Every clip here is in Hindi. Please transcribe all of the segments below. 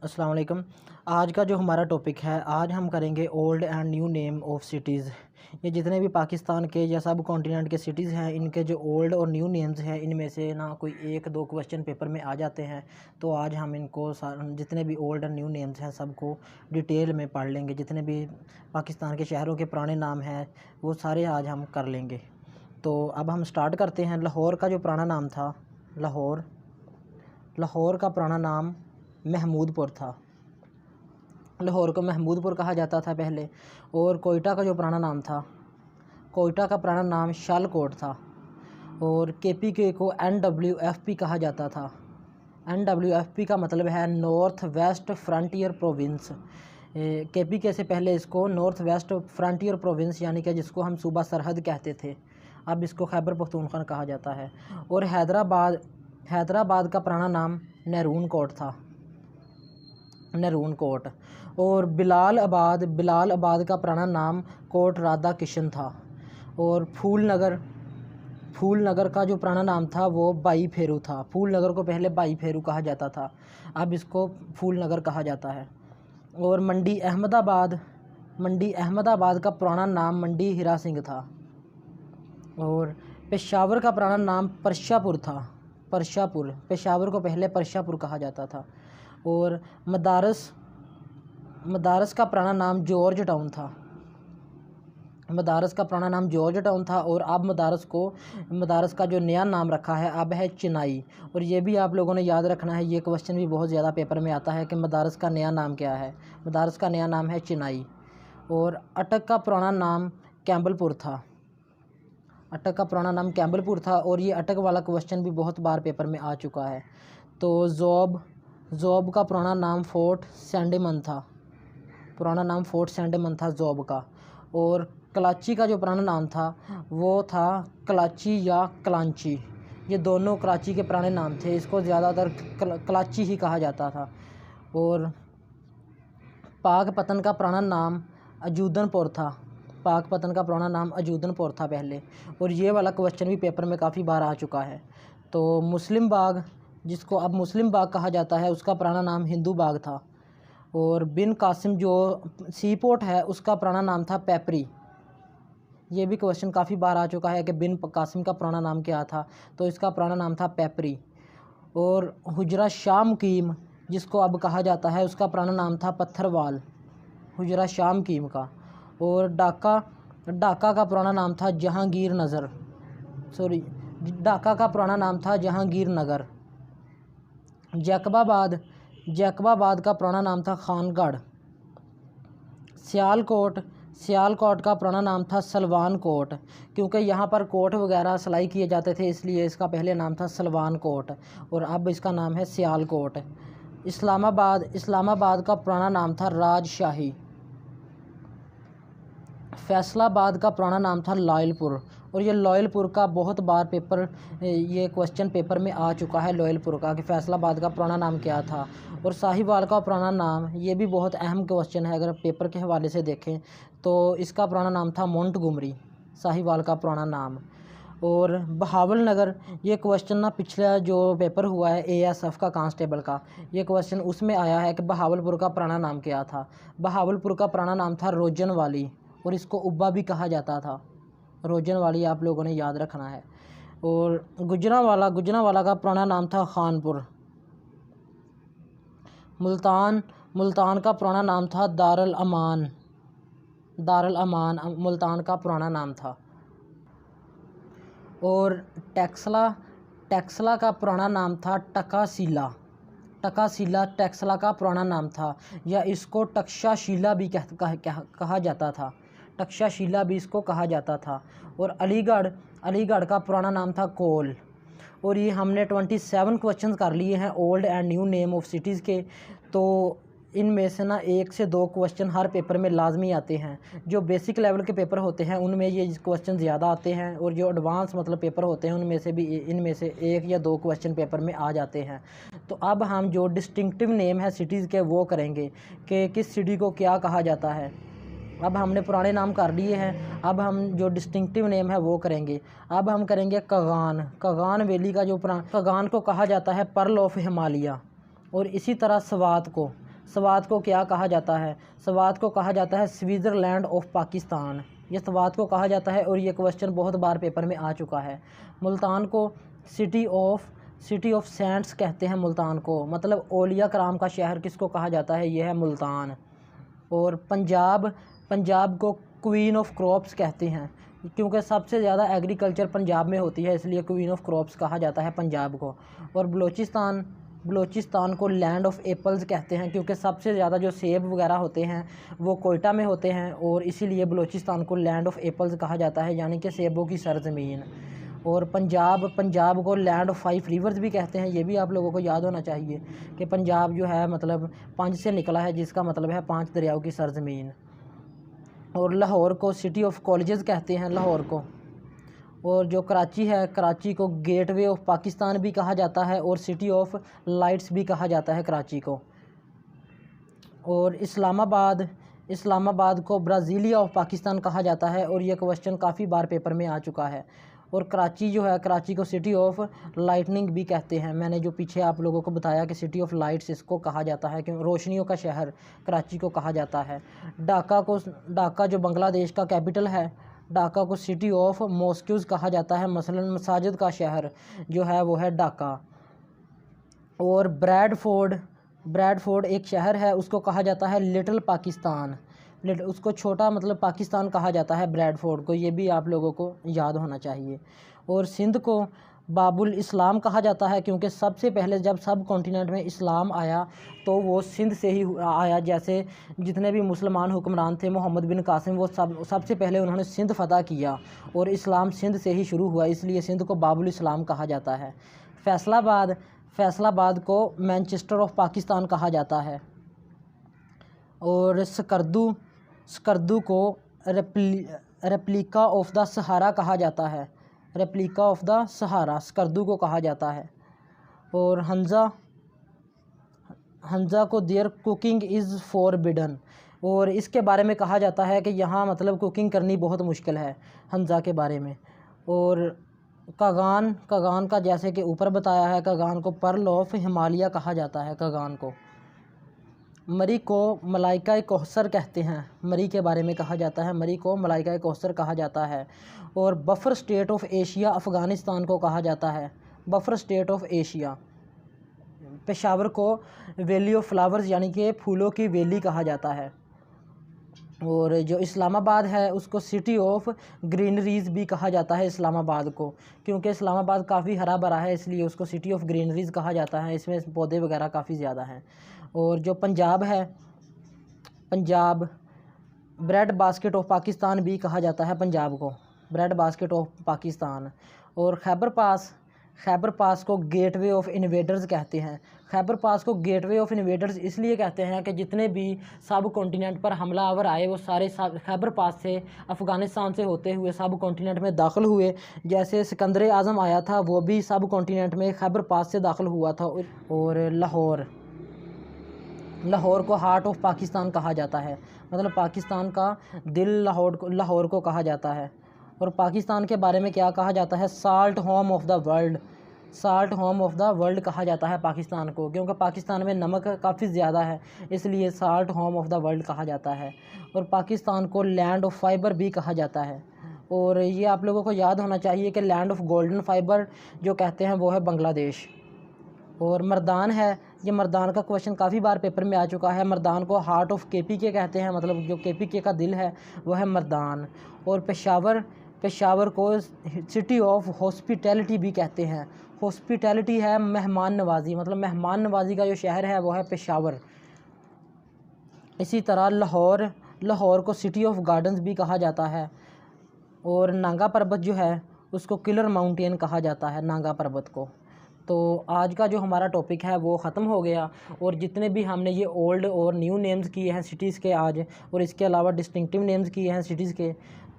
अस्सलाम वालेकुम। आज का जो हमारा टॉपिक है, आज हम करेंगे old and new name of cities. ये जितने भी पाकिस्तान के या सब कॉन्टिनेंट के सिटीज़ हैं, इनके जो ओल्ड और न्यू नेम्स हैं, इनमें से ना कोई एक दो क्वेश्चन पेपर में आ जाते हैं। तो आज हम इनको जितने भी ओल्ड एंड न्यू नेम्स हैं सबको डिटेल में पढ़ लेंगे। जितने भी पाकिस्तान के शहरों के पुराने नाम हैं वो सारे आज हम कर लेंगे। तो अब हम स्टार्ट करते हैं। लाहौर का जो पुराना नाम था, लाहौर का पुराना नाम महमूदपुर था। लाहौर को महमूदपुर कहा जाता था पहले। और कोयटा का जो पुराना नाम था, कोयटा का पुराना नाम शालकोट था। और KPK को NWFP कहा जाता था। NWFP का मतलब है north west frontier province. KPK से पहले इसको नॉर्थ वेस्ट फ्रंटियर प्रोविंस यानी कि जिसको हम सूबा सरहद कहते थे, अब इसको खैबर पख्तूनख्वा कहा जाता है। और हैदराबाद का पुराना नाम नरून कोट था, नरून कोट। और बिलाल आबाद का पुराना नाम कोट राधा किशन था। और फूल नगर का जो पुराना नाम था वो बाई फेरू था। फूल नगर को पहले बाई फेरू कहा जाता था, अब इसको फूल नगर कहा जाता है। और मंडी अहमदाबाद का पुराना नाम मंडी हीरा सिंह था। और पेशावर का पुराना नाम परशापुर था, पेशावर को पहले परशापुर कहा जाता था। और मदारस का पुराना नाम जॉर्ज टाउन था। और अब मदारस का जो नया नाम रखा है अब है चिनाई। और ये भी आप लोगों ने याद रखना है, ये क्वेश्चन भी बहुत ज़्यादा पेपर में आता है कि मदारस का नया नाम क्या है। मदारस का नया नाम है चिनाई। और अटक का पुराना नाम कैम्बलपुर था। और ये अटक वाला क्वेश्चन भी बहुत बार पेपर में आ चुका है। तो ज़ोब का पुराना नाम फोर्ट सैंडेमन था, ज़ोब का। और कराची का जो पुराना नाम था वो था कराची या कलांची। ये दोनों कराची के पुराने नाम थे, इसको ज़्यादातर कराची ही कहा जाता था। और पाकपतन का पुराना नाम अजूदनपुर था पहले। और ये वाला क्वेश्चन भी पेपर में काफ़ी बार आ चुका है। तो मुस्लिम बाग, जिसको अब मुस्लिम बाग कहा जाता है, उसका पुराना नाम हिंदू बाग था। और बिन कासिम जो सी पोर्ट है उसका पुराना नाम था पेपरी। ये भी क्वेश्चन काफ़ी बार आ चुका है कि बिन कासिम का पुराना नाम क्या था, तो इसका पुराना नाम था पेपरी। और हुजरा शाह मुकीम, जिसको अब कहा जाता है, उसका पुराना नाम था पत्थरवाल, हुजरा शाह मुकीम का। और ढाका का पुराना नाम था जहांगीर नगर। जैकबाबाद का पुराना नाम था खानगढ़। सियालकोट का पुराना नाम था सलवान कोट, क्योंकि यहाँ पर कोट वगैरह सिलाई किए जाते थे, इसलिए इसका पहले नाम था सलवान कोट और अब इसका नाम है सियालकोट। इस्लामाबाद का पुराना नाम था राजशाही। फैसलाबाद का पुराना नाम था लॉयलपुर। और ये लॉयलपुर का बहुत बार ये क्वेश्चन पेपर में आ चुका है, लॉयलपुर का, कि फैसलाबाद का पुराना नाम क्या था। और साहिवाल का पुराना नाम, ये भी बहुत अहम क्वेश्चन है, अगर पेपर के हवाले से देखें तो इसका पुराना नाम था मोंटगोमरी, साहिवाल का पुराना नाम। और बहावल नगर, ये क्वेश्चन ना पिछला जो पेपर हुआ है ASF का कांस्टेबल का, ये क्वेश्चन उसमें आया है कि बहावलपुर का पुराना नाम क्या था। बहावलपुर का पुराना नाम था रोजन वाली, और इसको उब्बा भी कहा जाता था। रोजन वाली आप लोगों ने याद रखना है। और गुजरांवाला का पुराना नाम था खानपुर। मुल्तान का पुराना नाम था दारुल अमान, मुल्तान का पुराना नाम था। और टैक्सला का पुराना नाम था टकासीला टैक्सला का पुराना नाम था, या इसको तक्षशिला भी कहा जाता था, तक्षशिला भी इसको कहा जाता था। और अलीगढ़ का पुराना नाम था कोल। और ये हमने 27 क्वेश्चंस कर लिए हैं old and new name of cities के। तो इनमें से ना 1 से 2 क्वेश्चन हर पेपर में लाजमी आते हैं। जो बेसिक लेवल के पेपर होते हैं उनमें ये क्वेश्चन ज़्यादा आते हैं, और जो एडवांस मतलब पेपर होते हैं उनमें से भी इनमें से 1 या 2 क्वेश्चन पेपर में आ जाते हैं। तो अब हम जो डिस्टिंक्टिव नेम है सिटीज़ के वो करेंगे कि किस सिटी को क्या कहा जाता है। अब हमने पुराने नाम कर लिए हैं, अब हम जो डिस्टिंक्टिव नेम है वो करेंगे। अब हम करेंगे कगान वैली का जो कगान को कहा जाता है पर्ल ऑफ हिमालय। और इसी तरह स्वात को क्या कहा जाता है? स्वात को कहा जाता है स्विट्ज़रलैंड ऑफ पाकिस्तान। ये स्वात को कहा जाता है और ये क्वेश्चन बहुत बार पेपर में आ चुका है। मुल्तान को सिटी ऑफ सेंट्स कहते हैं। मुल्तान को मतलब औलिया कराम का शहर किसको कहा जाता है? यह है मुल्तान। और पंजाब को क्वीन ऑफ क्रॉप्स कहते हैं, क्योंकि सबसे ज़्यादा एग्रीकल्चर पंजाब में होती है, इसलिए क्वीन ऑफ क्रॉप्स कहा जाता है पंजाब को। और बलूचिस्तान को लैंड ऑफ एप्पल्स कहते हैं, क्योंकि सबसे ज़्यादा जो सेब वगैरह होते हैं वो कोयटा में होते हैं, और इसीलिए बलूचिस्तान को लैंड ऑफ एप्पल्स कहा जाता है, यानी कि सेबों की सरजमीन। और पंजाब को लैंड ऑफ 5 रिवर्स भी कहते हैं। ये भी आप लोगों को याद होना चाहिए कि पंजाब जो है मतलब 5 से निकला है, जिसका मतलब है 5 दरियाओं की सरजमीन। और लाहौर को सिटी ऑफ कॉलेजेस कहते हैं, लाहौर को। और जो कराची है, कराची को गेटवे ऑफ पाकिस्तान भी कहा जाता है और सिटी ऑफ लाइट्स भी कहा जाता है कराची को। और इस्लामाबाद को ब्राज़ीलिया ऑफ पाकिस्तान कहा जाता है, और ये क्वेश्चन काफ़ी बार पेपर में आ चुका है। और कराची जो है, कराची को सिटी ऑफ लाइटनिंग भी कहते हैं। मैंने जो पीछे आप लोगों को बताया कि सिटी ऑफ लाइट्स इसको कहा जाता है, क्योंकि रोशनियों का शहर कराची को कहा जाता है। ढाका जो बांग्लादेश का कैपिटल है, ढाका को सिटी ऑफ मॉस्क्यूज़ कहा जाता है, मसलन मसाजिद का शहर जो है वो है ढाका। और ब्रैडफोर्ड एक शहर है, उसको कहा जाता है लिटिल पाकिस्तान। उसको छोटा मतलब पाकिस्तान कहा जाता है ब्रैडफोर्ड को, ये भी आप लोगों को याद होना चाहिए। और सिंध को बाबुल इस्लाम कहा जाता है, क्योंकि सबसे पहले जब सब कॉन्टिनेंट में इस्लाम आया तो वो सिंध से ही आया। जैसे जितने भी मुसलमान हुक्मरान थे, मोहम्मद बिन कासिम, वो सबसे पहले उन्होंने सिंध फ़तह किया और इस्लाम सिंध से ही शुरू हुआ, इसलिए सिंध को बाबुल इस्लाम कहा जाता है। फैसलाबाद को मैनचेस्टर ऑफ पाकिस्तान कहा जाता है। और स्कर्दू को रेप्लिका ऑफ द सहारा कहा जाता है, replica of the Sahara Skardu को कहा जाता है। और हंजा को देयर कुकिंग इज़ फॉरबिडन, और इसके बारे में कहा जाता है कि यहाँ मतलब कुकिंग करनी बहुत मुश्किल है, हंजा के बारे में। और कागान का जैसे कि ऊपर बताया है, कागान को पर्ल ऑफ हिमालय कहा जाता है, कागान को। मरी को मलाइका कौसर कहते हैं, मरी के बारे में कहा जाता है, मरी को मलाइका कौसर कहा जाता है। और buffer state of Asia Afghanistan को कहा जाता है, buffer state of Asia. Peshawar को वैली ऑफ फ्लावर्स यानी कि फूलों की वैली कहा जाता है। और जो इस्लामाबाद है उसको सिटी ऑफ ग्रीनरीज भी कहा जाता है इस्लामाबाद को, क्योंकि इस्लामाबाद काफ़ी हरा भरा है, इसलिए उसको सिटी ऑफ ग्रीनरीज कहा जाता है, इसमें पौधे वगैरह काफ़ी ज़्यादा हैं। और जो पंजाब है, Punjab bread basket of Pakistan भी कहा जाता है पंजाब को, ब्रेड बास्केट ऑफ पाकिस्तान। और खैबर पास को गेटवे ऑफ इन्वेडर्स कहते हैं। खैबर पास को गेटवे ऑफ इन्वेडर्स इसलिए कहते हैं कि जितने भी सब कॉन्टिनेंट पर हमलावर आए वो सारे खैबर पास से, अफ़गानिस्तान से होते हुए सब कॉन्टिनेंट में दाखिल हुए। जैसे सिकंदर आज़म आया था, वो भी सब कॉन्टिनेंट में खैबर पास से दाखिल हुआ था। और लाहौर को हार्ट ऑफ पाकिस्तान कहा जाता है, मतलब पाकिस्तान का दिल लाहौर को कहा जाता है। और पाकिस्तान के बारे में क्या कहा जाता है? Salt home of the world, salt home of the world कहा जाता है पाकिस्तान को, क्योंकि पाकिस्तान में नमक काफ़ी ज़्यादा है, इसलिए salt home of the world कहा जाता है। और पाकिस्तान को लैंड ऑफ फाइबर भी कहा जाता है। और ये आप लोगों को याद होना चाहिए कि लैंड ऑफ गोल्डन फाइबर जो कहते हैं वो है बांग्लादेश। और मर्दान है, ये मर्दान का क्वेश्चन काफ़ी बार पेपर में आ चुका है। मर्दान को हार्ट ऑफ KPK कहते हैं, मतलब जो KPK का दिल है वो है मर्दान। और पेशावर को सिटी ऑफ हॉस्पिटैलिटी भी कहते हैं। हॉस्पिटैलिटी है मेहमान नवाजी, मतलब मेहमान नवाजी का जो शहर है वो है पेशावर। इसी तरह लाहौर को सिटी ऑफ गार्डन्स भी कहा जाता है। और नांगा पर्वत जो है उसको किलर माउंटेन कहा जाता है, नांगा पर्वत को। तो आज का जो हमारा टॉपिक है वो ख़त्म हो गया। और जितने भी हमने ये ओल्ड और न्यू नेम्स किए हैं सिटीज़ के आज, और इसके अलावा डिस्टिंक्टिव नेम्स किए हैं सिटीज़ के,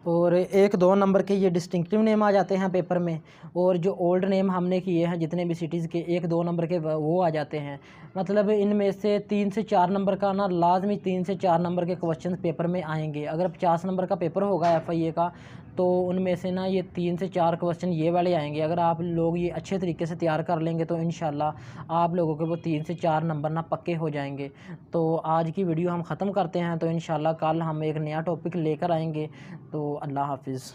और 1-2 नंबर के ये डिस्टिंक्टिव नेम आ जाते हैं पेपर में। और जो ओल्ड नेम हमने किए हैं जितने भी सिटीज़ के 1-2 नंबर के वो आ जाते हैं। मतलब इनमें से 3 से 4 नंबर का ना लाजमी 3 से 4 नंबर के क्वेश्चन पेपर में आएंगे। अगर 50 नंबर का पेपर होगा FIA का तो उनमें से ना ये 3 से 4 क्वेश्चन ये वाले आएंगे। अगर आप लोग ये अच्छे तरीके से तैयार कर लेंगे तो इंशाल्लाह आप लोगों के वो 3 से 4 नंबर ना पक्के हो जाएंगे। तो आज की वीडियो हम ख़त्म करते हैं, तो इंशाल्लाह कल हम एक नया टॉपिक लेकर आएंगे। तो अल्लाह हाफिज़।